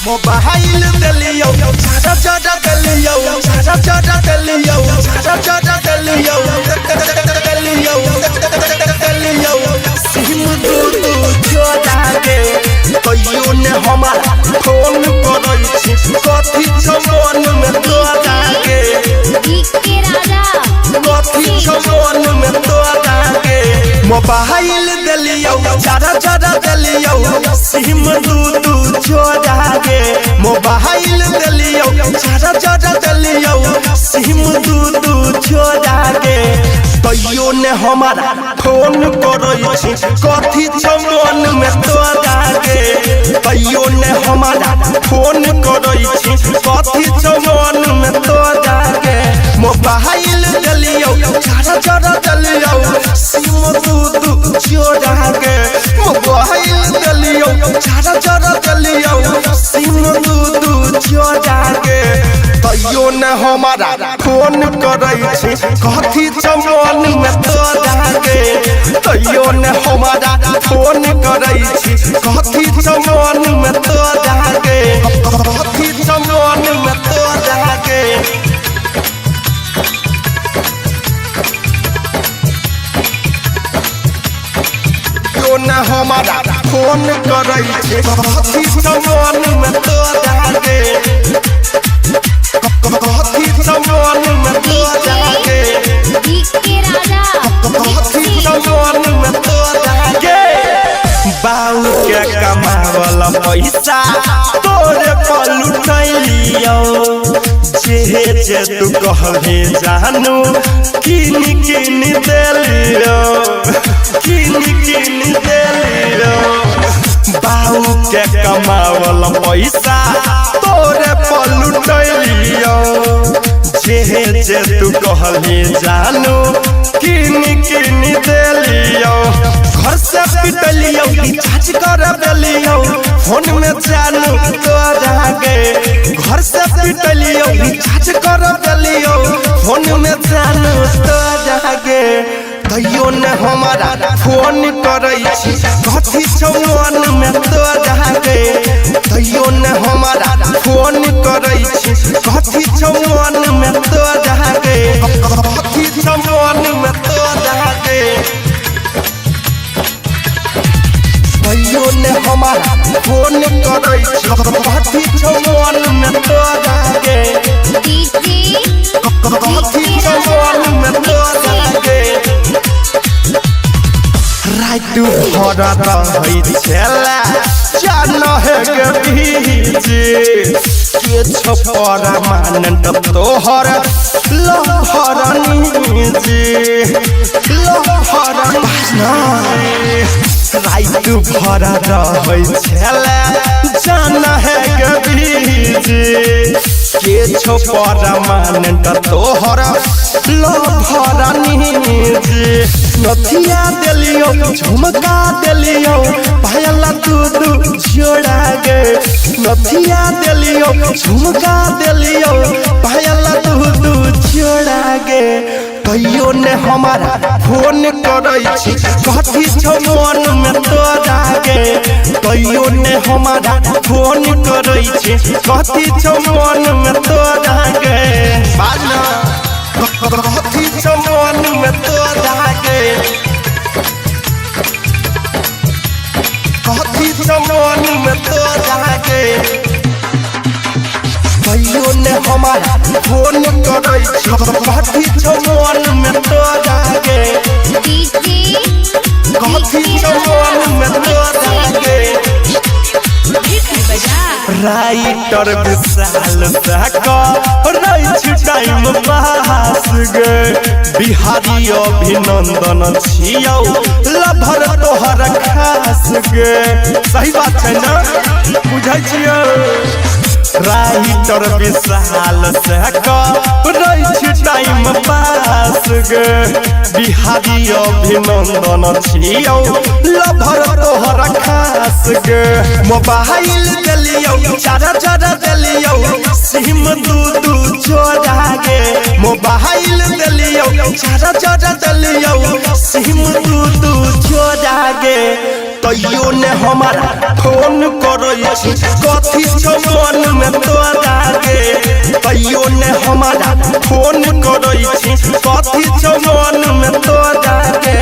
mobile दिलियो चाचा चाचा दिलियो चाचा चाचा दिलियो चाचा चाचा दिलियो दिलियो सिम दू जोड़ा के कहियो ने हमारा फोन करई छी कथि जमन में तोड़ा के के राजा कथि जमन में तोड़ा के मोबाइल दिलियो चाचा चाचा दिलियो सिम दू जोड़ा के मोबाइल दिलियो चाचा चाचा दिलियो सिम दू जोड़ा के कहियो ने हमारा फोन करई छी कथि जमन में तोड़ा के कहियो ने हमारा फोन करई छी कथि जमन में तोड़ा के मोबाइल दिलियो चाचा चाचा दिलियो सिम दू जोड़ा के मोबाइल दिलियो चाचा चाचा दिलियो सिम दू जोड़ा के कहियो ने हमारा फोन करई छी कथि जमन में तोड़ा के कहियो ने हमारा फोन करई छी कथि जमन में तोड़ा के कथि जमन में तोड़ा के कहियो ने हमारा फोन करई छी कथि जमन में तोड़ा के कथि जमन में तोड़ा के राजा बाऊ के कमावल पैसा तोरे पर लुटैलियो जे तू कहले जानू किन देलियो किन देलियो बाऊ के कमावल पैसा तोरे पर लुटैलियो जे तू कहले जानू किन देलियो घर से पिटलियो रिचार्ज कर देलियो फोन में जानू तोड़ा के घर से पिटलियो रिचार्ज कर देलियो फोन में जानू तोड़ा के कहियो ने हमारा फोन करई छी कथि जमन में तोड़ा के कहियो ने हमारा फोन करई छी कथि जमन में तोड़ा के कथि जमन में तोड़ा के कहियो ने हमारा फोन करई छी कथि जमन में तोड़ा के कथि जमन में तोड़ा के रातू भर रहै छला जान है के बीजे के छपर मानन तोहर लहरनी जे लहरनी रातू भर रहै छला जान है के बीजे के छपर मानन तोहर लहरनी जे नथिया दिलियो झुमका दिलियो पायल दू जोड़ा के नथिया दिलियो झुमका दिलियो पायल दू जोड़ा के कहियो ने हमारा फोन करई छी कथि जमन में तोड़ा के कहियो ने हमारा फोन करई छी कथि जमन में तोड़ा के कथि जमन में तोड़ा के कथि जमन में तोड़ा के कहियो ने हमारा फोन करई छी कथि जमन में तोड़ा के कथि जमन में तोड़ा के राइटर विशाल साका रही छी टाइम पास गे बिहारी अभिनंदन छियौ लभर तोहर खास गे सही बात है ना बुझै छियौ राइटर विशाल साका रही छी टाइम पास गे बिहारी अभिनंदन छियौ लभर तोहर खास आकाश के मोबाइल दिलियो चारा चारा दिलियो सिम दू छोड़ा गे मोबाइल दिलियो चारा चारा दिलियो सिम दू छोड़ा गे तैयो ने हमारा फोन करै छी कथी छौ मन में तोरा गे तैयो ने हमारा फोन करै छी कथी छौ मन में तोरा गे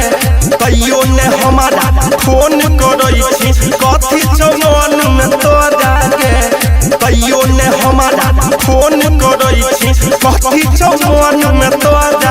तैयो ने हमारा फोन करै छी कथी छौ मन में तोरा गे तैयो ने हमारा फोन करै छी कथी छौ मन में तोरा